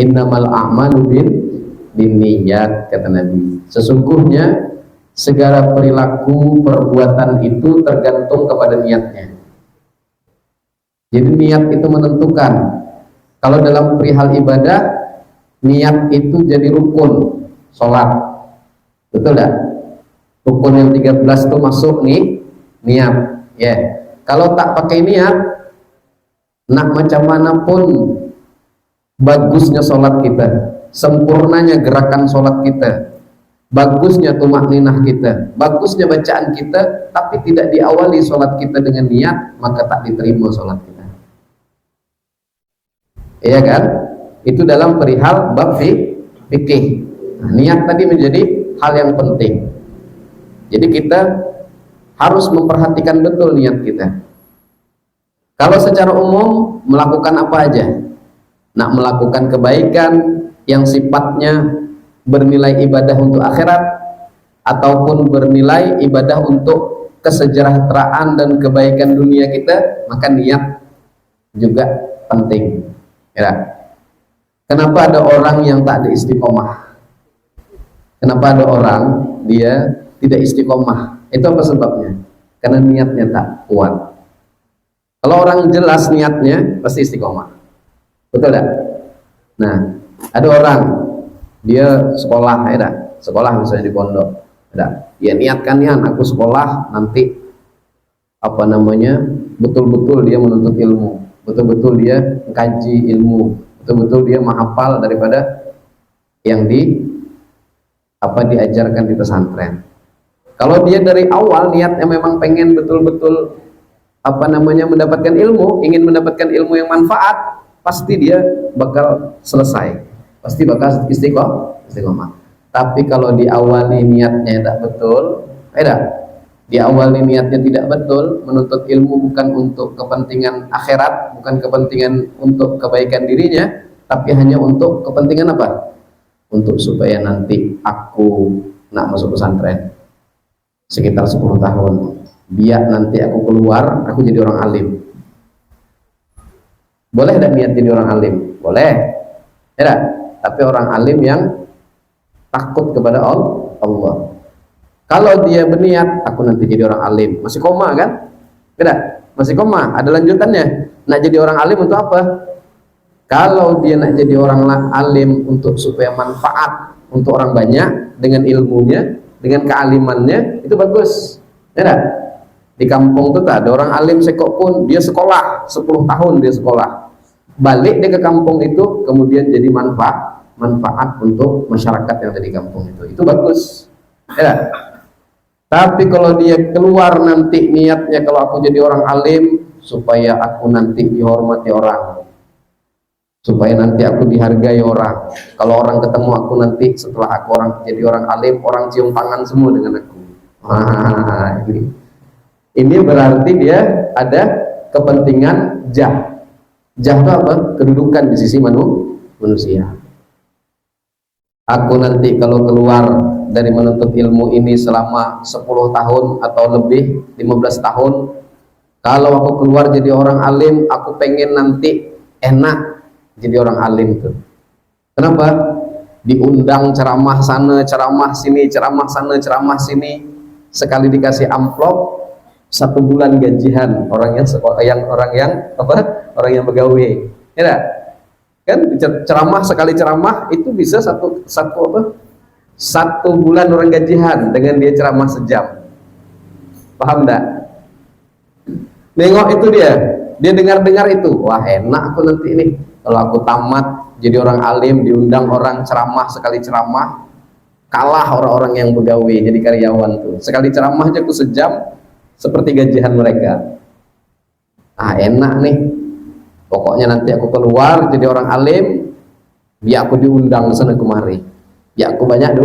Innamal a'malu binniyat, kata Nabi. Sesungguhnya segala perilaku perbuatan itu tergantung kepada niatnya. Jadi niat itu menentukan. Kalau dalam perihal ibadah, niat itu jadi rukun sholat, betul tidak? Rukun yang 13 itu masuk nih niat, ya. Kalau tak pakai niat, nak macam manapun bagusnya sholat kita, sempurnanya gerakan sholat kita, bagusnya tumakninah kita, bagusnya bacaan kita, tapi tidak diawali sholat kita dengan niat, maka tak diterima sholat kita. Iya kan? Itu dalam perihal bab fikih. Nah, niat tadi menjadi hal yang penting. Jadi kita harus memperhatikan betul niat kita. Kalau secara umum melakukan apa aja? Nak melakukan kebaikan yang sifatnya bernilai ibadah untuk akhirat, ataupun bernilai ibadah untuk kesejahteraan dan kebaikan dunia kita, maka niat juga penting. Ya. Kenapa ada orang yang tak ada istiqomah? Kenapa ada orang dia tidak istiqomah? Itu apa sebabnya? Karena niatnya tak kuat. Kalau orang jelas niatnya, pasti istiqomah. Betul tak? Nah, ada orang dia sekolah, ya, sekolah misalnya di pondok, ya, dia niatkan aku sekolah nanti apa namanya, betul-betul dia menuntut ilmu, betul-betul dia mengkaji ilmu, betul-betul dia menghafal daripada yang diajarkan di pesantren. Kalau dia dari awal niatnya memang pengen betul-betul mendapatkan ilmu, ingin mendapatkan ilmu yang manfaat, pasti dia bakal selesai, pasti bakal istiqomah. Tapi kalau diawali niatnya tidak betul, diawali niatnya tidak betul, menuntut ilmu bukan untuk kepentingan akhirat, bukan kepentingan untuk kebaikan dirinya, tapi hanya untuk kepentingan apa? Untuk supaya nanti aku nak masuk pesantren sekitar 10 tahun, biar nanti aku keluar, aku jadi orang alim. Boleh tidak niat jadi orang alim? Boleh, ya. Tapi orang alim yang takut kepada Allah. Kalau dia berniat, aku nanti jadi orang alim, masih koma kan? Tidak, masih koma, ada lanjutannya. Nak jadi orang alim untuk apa? Kalau dia nak jadi orang alim untuk supaya manfaat untuk orang banyak dengan ilmunya, dengan kealimannya, itu bagus. Ya, di kampung itu tak ada orang alim sekok pun, dia sekolah 10 tahun dia sekolah. Balik dia ke kampung itu, kemudian jadi manfaat untuk masyarakat yang ada di kampung itu bagus. Ya. Tapi kalau dia keluar nanti niatnya, kalau aku jadi orang alim supaya aku nanti dihormati orang, supaya nanti aku dihargai orang, kalau orang ketemu aku nanti setelah aku jadi orang alim, orang cium tangan semua dengan aku. Ini berarti dia ada kepentingan jah itu apa? Kedudukan di sisi manusia. Aku nanti kalau keluar dari menuntut ilmu ini selama 10 tahun atau lebih, 15 tahun, kalau aku keluar jadi orang alim, aku pengen nanti enak jadi orang alim tuh. Kenapa? Diundang ceramah sana, ceramah sini, ceramah sana, ceramah sini, sekali dikasih amplop 1 bulan gajian orang yang pegawai. Ya, kan ceramah sekali ceramah itu bisa satu bulan orang gajian dengan dia ceramah sejam. Paham enggak? Nengok itu dia dengar itu, wah enak aku nanti ini kalau aku tamat jadi orang alim, diundang orang ceramah sekali ceramah, kalah orang-orang yang pegawai jadi karyawan tuh. Sekali ceramah aja aku sejam seperti gajian mereka. Enak nih. Pokoknya nanti aku keluar jadi orang alim, biar aku diundang sana kemari, biar aku banyak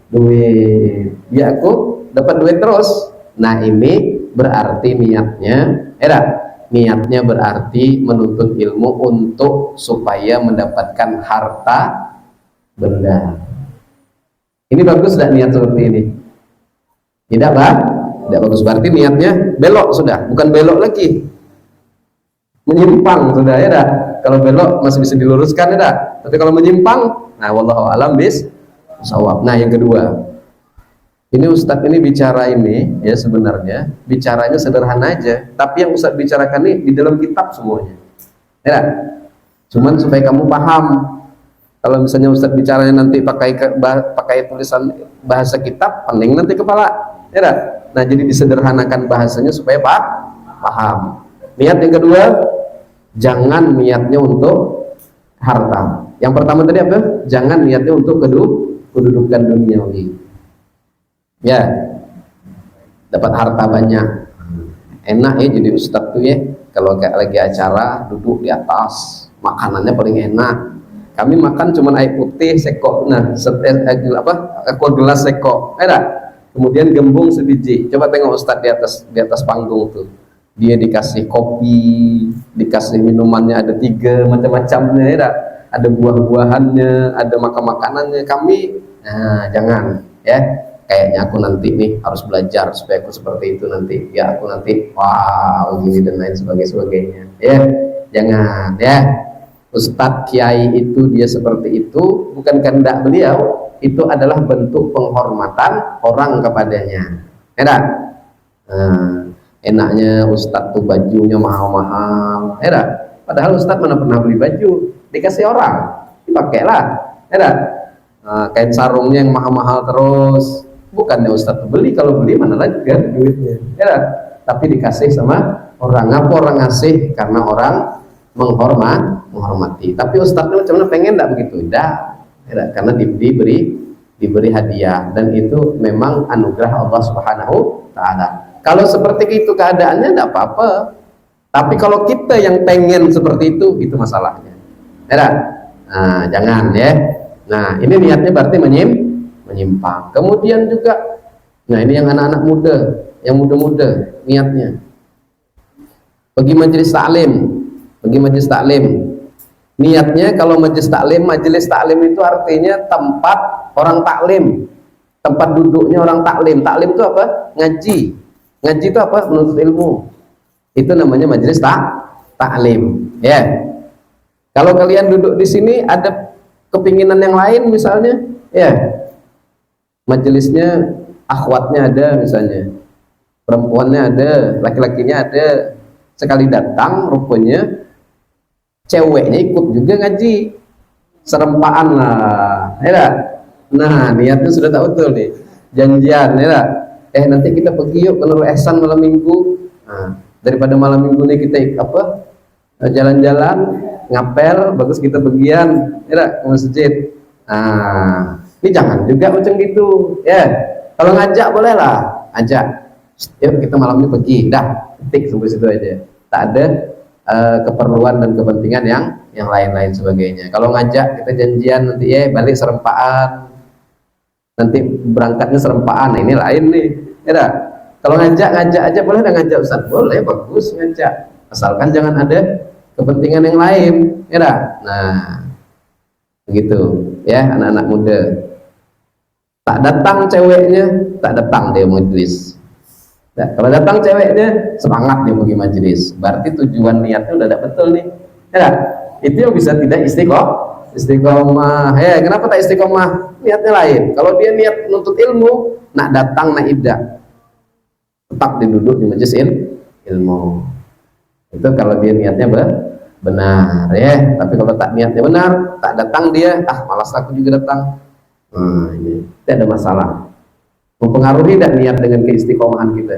duit, biar aku dapat duit terus. Nah ini berarti niatnya berarti menuntut ilmu untuk supaya mendapatkan harta benda. Ini bagus tidak niat seperti ini? Tidak bagus, berarti niatnya belok sudah, bukan belok lagi, menyimpang sudah, ya dah. Kalau belok masih bisa diluruskan ya. Tapi kalau menyimpang, nah wallahu alam bis shawab. Nah, yang kedua, ini Ustadz ini bicara ini ya sebenarnya bicaranya sederhana aja, tapi yang Ustadz bicarakan ini di dalam kitab semuanya. Ya, cuman supaya kamu paham. Kalau misalnya Ustadz bicaranya nanti pakai tulisan bahasa kitab, pening nanti kepala. Ya, nah jadi disederhanakan bahasanya supaya paham. Niat yang kedua, jangan niatnya untuk harta. Yang pertama tadi apa? Jangan niatnya untuk kedudukan duniawi. Ya, dapat harta banyak, enak ya jadi ustadz tuh ya. Kalau kayak lagi acara duduk di atas, makanannya paling enak. Kami makan cuma air putih sekok, nah gelas sekok, kemudian gembung sebiji. Coba tengok ustadz di atas panggung tuh, dia dikasih kopi, dikasih minumannya ada 3 macam-macamnya, ada buah-buahannya, ada makan-makanannya. Kami, nah jangan ya. Kayaknya aku nanti nih harus belajar supaya aku seperti itu nanti ya, aku nanti wow gini dan lain sebagainya ya. Jangan ya. Ustadz Kiai itu dia seperti itu bukan kehendak beliau, itu adalah bentuk penghormatan orang kepadanya ya. Nah, enaknya Ustadz tuh bajunya mahal-mahal ya, padahal Ustadz mana pernah beli baju, dikasih orang dipakailah ya. Nah, kain sarungnya yang mahal-mahal terus, bukannya Ustadz beli, kalau beli mana lagi kan duitnya ya, tapi dikasih sama orang. Apa orang ngasih? Karena orang menghormati. Tapi Ustadznya macam mana, pengen enggak begitu? Enggak ya, karena diberi hadiah, dan itu memang anugerah Allah Subhanahu taala. Kalau seperti itu keadaannya enggak apa-apa, tapi kalau kita yang pengen seperti itu masalahnya ya. Nah, jangan ya. Nah, ini niatnya berarti menyimpang. Kemudian juga, nah ini yang anak-anak muda, yang muda-muda, niatnya pergi majelis taklim. Niatnya kalau majelis taklim itu artinya tempat orang taklim, tempat duduknya orang taklim. Taklim itu apa? Ngaji itu apa? Menuntut ilmu. Itu namanya majelis taklim ya. Kalau kalian duduk di sini ada kepinginan yang lain misalnya ya, majelisnya akhwatnya ada misalnya, perempuannya ada, laki-lakinya ada, sekali datang rupanya ceweknya ikut juga ngaji, serempaan lah ya. Nah, niatnya sudah tahu betul nih, janjian ya. Nanti kita pergi yuk ke Nurul Ihsan malam minggu. Nah, daripada malam minggu nih kita jalan-jalan ngapel, bagus kita bagian ya ke masjid. Nah, ini jangan juga macam gitu ya. Kalau ngajak boleh lah, ajak, yuk kita malam ini pergi, dah, ketik sampai situ aja, tak ada keperluan dan kepentingan yang lain-lain sebagainya. Kalau ngajak kita janjian nanti balik serempaan, nanti berangkatnya serempaan, nah ini lain nih ya. Kalau ngajak aja boleh, dah ngajak Ustaz boleh, bagus ngajak, asalkan jangan ada kepentingan yang lain ya. Nah begitu ya, anak-anak muda. Tak datang ceweknya, tak datang dia majelis. Nah, kalau datang ceweknya, semangat dia pergi majelis, berarti tujuan niatnya udah ada betul nih ya. Itu yang bisa tidak istiqomah ya. Kenapa tak istiqomah? Niatnya lain. Kalau dia niat menuntut ilmu, nak datang nak ibdah, tetap duduk di majelis ilmu. Itu kalau dia niatnya benar ya. Tapi kalau tak niatnya benar, tak datang dia, malas aku juga datang. Ini tidak ada masalah. Mempengaruhi tidak niat dengan keistiqomahan kita?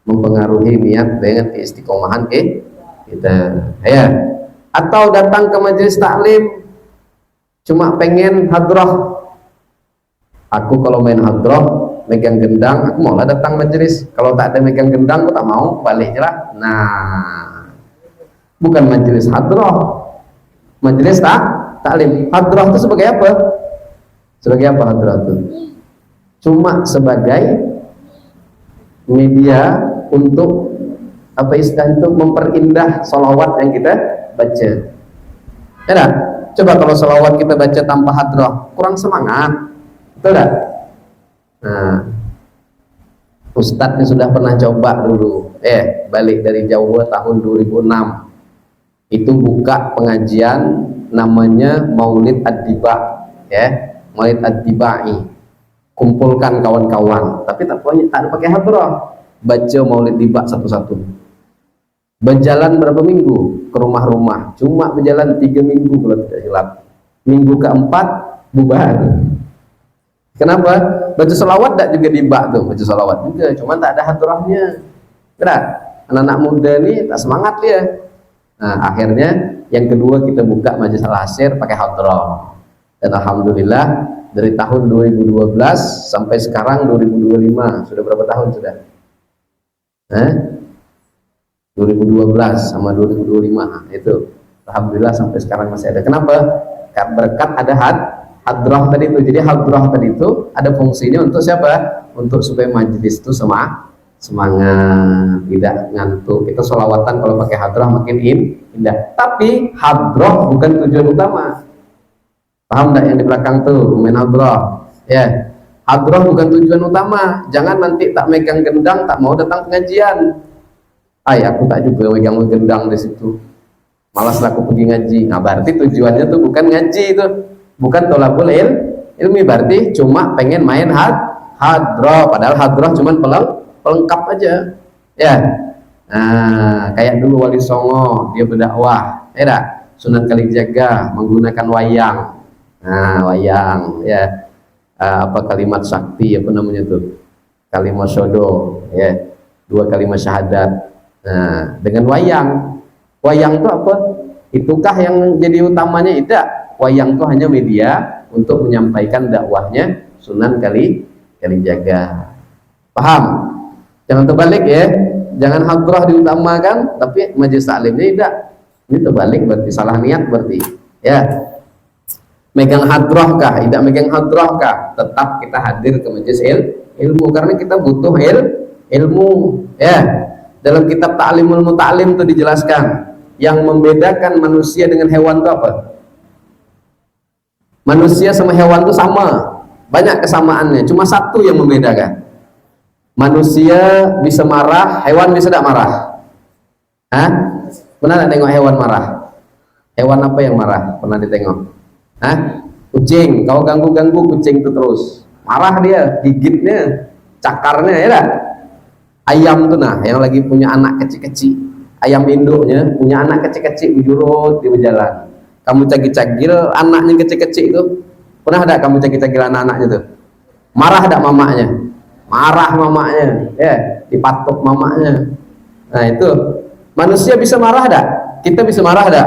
Mempengaruhi niat dengan keistiqomahan kita ya. Atau datang ke majelis taklim cuma pengen hadrah. Aku kalau main hadrah megang gendang, aku maulah datang majelis. Kalau tak ada megang gendang, aku tak mau, baliknya lah. Nah, bukan majelis hadrah, majelis taklim. Hadrah itu sebagai apa? Sebagai apa hadrah itu? Cuma sebagai media untuk apa istilah itu, memperindah sholawat yang kita baca ya. Coba kalau sholawat kita baca tanpa hadrah, kurang semangat, betul tak? Nah, Ustadznya sudah pernah coba dulu balik dari Jawa tahun 2006 itu buka pengajian namanya Maulid Ad-Diba, ya, Maulid Ad-Dibai. Kumpulkan kawan-kawan, tapi tak ada pakai hadrah, baca Maulid Diba satu-satu. Berjalan berapa minggu ke rumah-rumah, cuma berjalan 3 minggu kalau tidak hilap. Minggu keempat bubar. Kenapa? Baca salawat tak juga Diba tuh, baca salawat juga, cuma tak ada hadrahnya. Benar? Anak-anak muda ini tak semangat dia. Nah, akhirnya yang kedua kita buka majelis al-asir pakai hadrah. Dan alhamdulillah dari tahun 2012 sampai sekarang 2025, sudah berapa tahun sudah? 2012 sama 2025 itu alhamdulillah sampai sekarang masih ada. Kenapa? Karena berkat ada hadrah tadi itu. Jadi hadrah tadi itu ada fungsinya untuk siapa? Untuk supaya majelis itu semangat, tidak ngantuk. Kita sholawatan kalau pakai hadrah makin indah. Tapi hadrah bukan tujuan utama. Paham enggak yang di belakang tuh main hadrah? Ya, hadrah bukan tujuan utama. Jangan nanti tak megang gendang, tak mau datang pengajian. Aku tak juga megang gendang di situ. Malas aku pergi ngaji. Nah, berarti tujuannya tuh bukan ngaji itu, bukan tolabul ilmi. Berarti cuma pengen main hadrah. Padahal hadrah cuma pelengkap aja. Ya, nah, kayak dulu Wali Songo dia berdakwah, ya, Sunan Kalijaga menggunakan wayang. Nah, wayang, ya, apa kalimat sakti, apa namanya tuh, kalimat syodo, ya, 2 kalimat syahadat. Nah, dengan wayang itu apa? Itukah yang jadi utamanya? Tidak. Wayang itu hanya media untuk menyampaikan dakwahnya Sunan Kalijaga. Paham? Jangan terbalik ya. Jangan hadrah diutamakan, tapi majelis taklimnya tidak. Ini terbalik, berarti salah niat berarti. Ya. Megang hadrah kah? Tidak megang hadrah kah? Tetap kita hadir ke majelis ilmu karena kita butuh ilmu. Ya. Dalam kitab Ta'limul Muta'alim itu dijelaskan yang membedakan manusia dengan hewan itu apa? Manusia sama hewan itu sama, banyak kesamaannya, cuma satu yang membedakan. Manusia bisa marah, hewan bisa tidak marah. Pernah tidak tengok hewan marah? Hewan apa yang marah? Pernah ditengok? Kucing, kau ganggu-ganggu kucing itu terus marah dia, gigitnya, cakarnya, ya tak? Ayam tuh nah, yang lagi punya anak kecil-kecil, ayam induknya punya anak kecil-kecil jurut di berjalan. Kamu cagil-cagil anaknya kecil-kecil itu, pernah ada kamu cagil-cagil anak-anaknya tuh? Marah ada mamanya? Marah mamanya, ya, dipatok mamanya. Nah itu, manusia bisa marah ada? Kita bisa marah ada?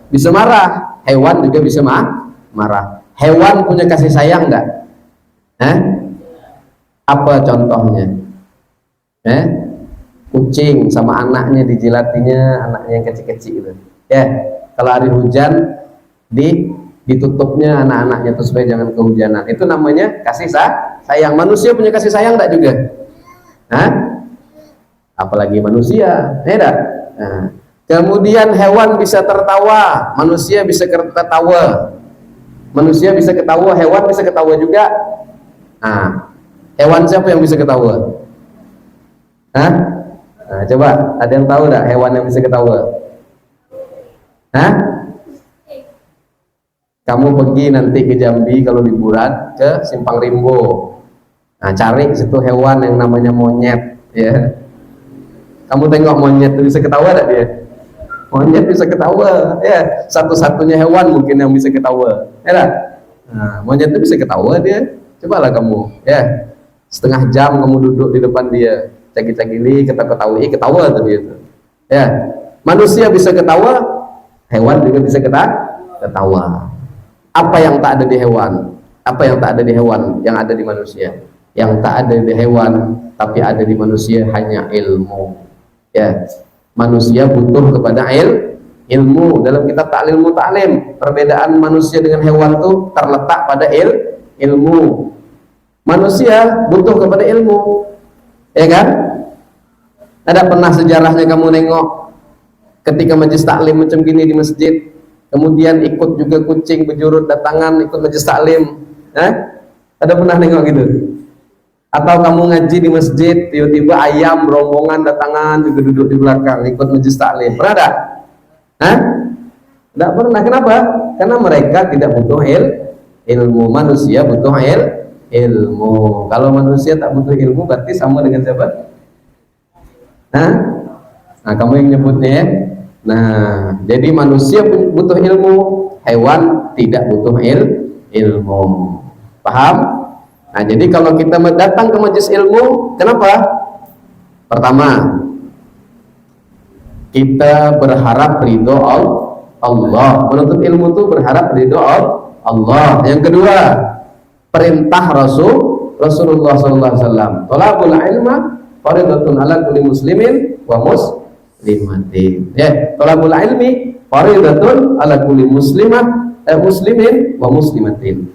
Bisa marah. Hewan juga bisa marah. Hewan punya kasih sayang enggak? Apa contohnya? Kucing sama anaknya dijilatinya, anaknya yang kecil-kecil itu. Ya, kalau hari hujan ditutupnya anak-anaknya itu supaya jangan kehujanan. Itu namanya kasih sayang. Manusia punya kasih sayang enggak juga? Apalagi manusia, ya enggak? Nah, kemudian hewan bisa tertawa, manusia bisa ketawa. Manusia bisa ketawa, hewan bisa ketawa juga. Nah, hewan siapa yang bisa ketawa? Nah, coba ada yang tahu enggak hewan yang bisa ketawa? Kamu pergi nanti ke Jambi kalau liburan ke Simpang Rimbo. Nah, cari situ hewan yang namanya monyet, ya. Kamu tengok monyet itu bisa ketawa enggak dia? Monyet bisa ketawa, ya. Satu-satunya hewan mungkin yang bisa ketawa, ya. Nah, monyet itu bisa ketawa dia. Cobalah kamu, ya. Setengah jam kamu duduk di depan dia, cagi-cagili, ketawa-ketawi, ketawa tuh dia tuh. Ya. Manusia bisa ketawa, hewan juga bisa ketawa. Apa yang tak ada di hewan? Apa yang tak ada di hewan yang ada di manusia? Yang tak ada di hewan tapi ada di manusia hanya ilmu. Ya. Manusia butuh kepada ilmu. Dalam kitab Ta'limul Muta'alim, perbedaan manusia dengan hewan itu terletak pada ilmu. Manusia butuh kepada ilmu, ya kan? Ada pernah sejarahnya kamu nengok ketika majelis taklim macam gini di masjid, kemudian ikut juga kucing berjurut datangan ikut majelis taklim, ada pernah nengok gitu? Atau kamu ngaji di masjid, tiba-tiba ayam rombongan datangan juga duduk di belakang ikut majelis taklim, pernah ada? Hah? Tidak pernah. Kenapa? Karena mereka tidak butuh ilmu. Manusia butuh ilmu. Kalau manusia tak butuh ilmu berarti sama dengan siapa? Hah? Nah, kamu yang nyebutnya ya. Nah, jadi manusia butuh ilmu, hewan tidak butuh ilmu. Paham? Nah, jadi kalau kita datang ke majelis ilmu, kenapa? Pertama, kita berharap ridho Allah. Menuntut ilmu itu berharap ridho Allah. Yang kedua, perintah Rasulullah SAW. Thalabul ilma fardhatun ala kulli muslimin wa muslimatin. Ya, thalabul ilmi fardhatun ala kulli muslimin wa muslimatin.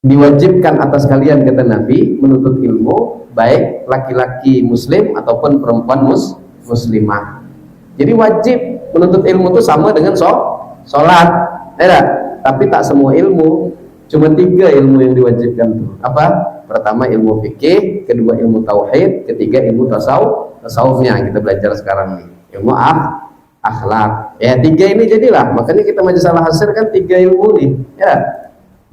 Diwajibkan atas kalian, kata Nabi, menuntut ilmu, baik laki-laki muslim ataupun perempuan muslimah. Jadi wajib menuntut ilmu itu sama dengan sholat, ya, tapi tak semua ilmu. Cuma 3 ilmu yang diwajibkan tuh. Apa? Pertama ilmu fikih, kedua ilmu tauhid, ketiga ilmu tasawufnya kita belajar sekarang nih. Ilmu akhlak. Ya, 3 ini jadilah. Makanya kita majelis Al-Hasyr kan 3 ilmu nih. Ya.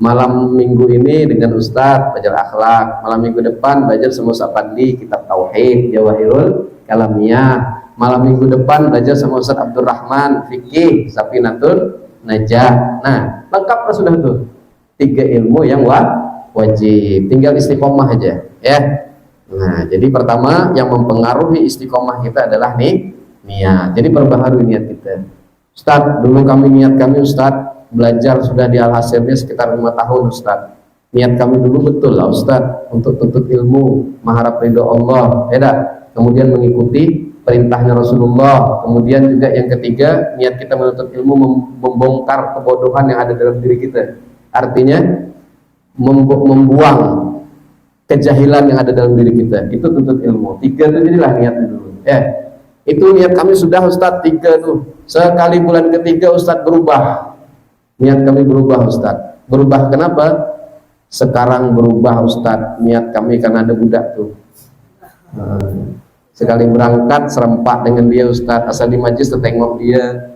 Malam minggu ini dengan Ustadz belajar akhlak, malam minggu depan belajar sama Ustadz Fadli kitab tauhid, Jawahirul Kalamiyah. Malam minggu depan belajar sama Ustadz Abdurrahman fikih, Safinatul Najah. Nah, lengkaplah sudah tuh 3 ilmu yang wajib, tinggal istiqomah aja ya. Nah, jadi pertama yang mempengaruhi istiqomah kita adalah niat. Jadi perbaharui niat kita. Ustadz, dulu niat kami Ustadz belajar sudah di Al-Hasyr sekitar 5 tahun Ustadz. Niat kami dulu betul lah Ustadz untuk tuntut ilmu, mengharap ridho Allah, ya. Kemudian mengikuti perintahnya Rasulullah. Kemudian juga yang ketiga, niat kita menuntut ilmu membongkar kebodohan yang ada dalam diri kita. Artinya membuang kejahilan yang ada dalam diri kita. Itu tuntut ilmu. 3 itu jadilah niatnya dulu. Ya. Itu niat kami sudah Ustadz 3 tuh. Sekali bulan ketiga Ustadz berubah. Niat kami berubah Ustadz. Berubah kenapa? Sekarang berubah Ustadz. Niat kami karena ada budak tuh. Sekali berangkat serempak dengan dia Ustadz. Asal di majlis tertengok dia.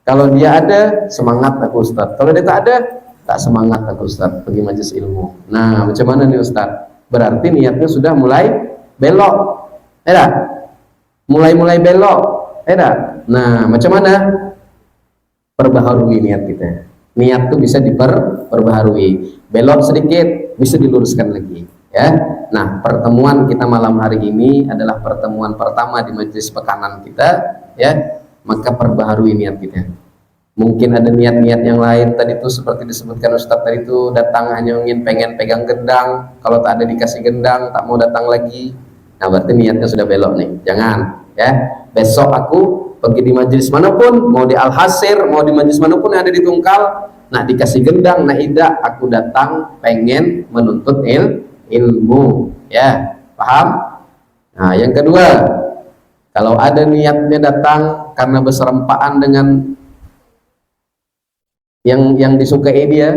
Kalau dia ada, semangat aku Ustadz. Kalau dia tak ada, tak semangat aku Ustadz pergi majlis ilmu. Nah, macam mana nih Ustadz? Berarti niatnya sudah mulai belok. Mulai belok. Nah, macam mana? Perbaharui niat kita. Niat itu bisa diperbaharui, belok sedikit bisa diluruskan lagi ya. Nah, pertemuan kita malam hari ini adalah pertemuan pertama di majelis pekanan kita ya, maka perbaharui niat kita. Mungkin ada niat-niat yang lain tadi itu seperti disebutkan Ustadz tadi itu, datang hanya ingin pengen pegang gendang, kalau tak ada dikasih gendang tak mau datang lagi. Nah, berarti niatnya sudah belok nih. Jangan ya. Besok aku pergi di majelis manapun, mau di Al-Hasyr, mau di majelis manapun yang ada di Tungkal, nah dikasih gendang, nah tidak, aku datang pengen menuntut ilmu ya, paham? Nah, yang kedua, kalau ada niatnya datang karena berserempaan dengan yang disukai dia,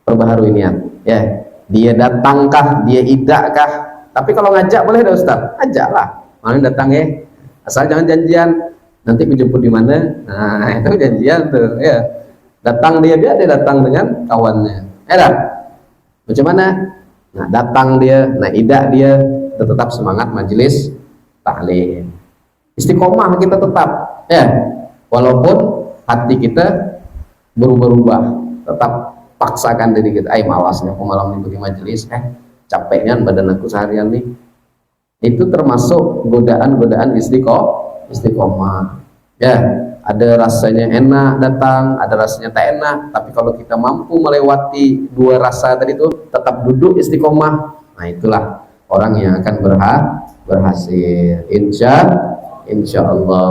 perbaharui niat ya. Dia datangkah, dia idakkah? Tapi kalau ngajak boleh dah Ustaz, ajaklah, mana datang ya, asal jangan janjian nanti kujemput di mana. Nah, itu janjian tuh ya. Datang dia datang dengan kawannya. Macam mana? Nah, datang dia, nah idak dia, tetap semangat majelis taklim. Istiqomah kita tetap ya. Walaupun hati kita berubah-ubah, tetap paksakan diri kita. Malasnya aku malam minggu di majelis, capeknya badan aku seharian nih. Itu termasuk godaan-godaan istiqomah ya. Ada rasanya enak datang, ada rasanya tak enak, tapi kalau kita mampu melewati 2 rasa tadi itu, tetap duduk istiqomah, nah itulah orang yang akan berhasil insya Allah.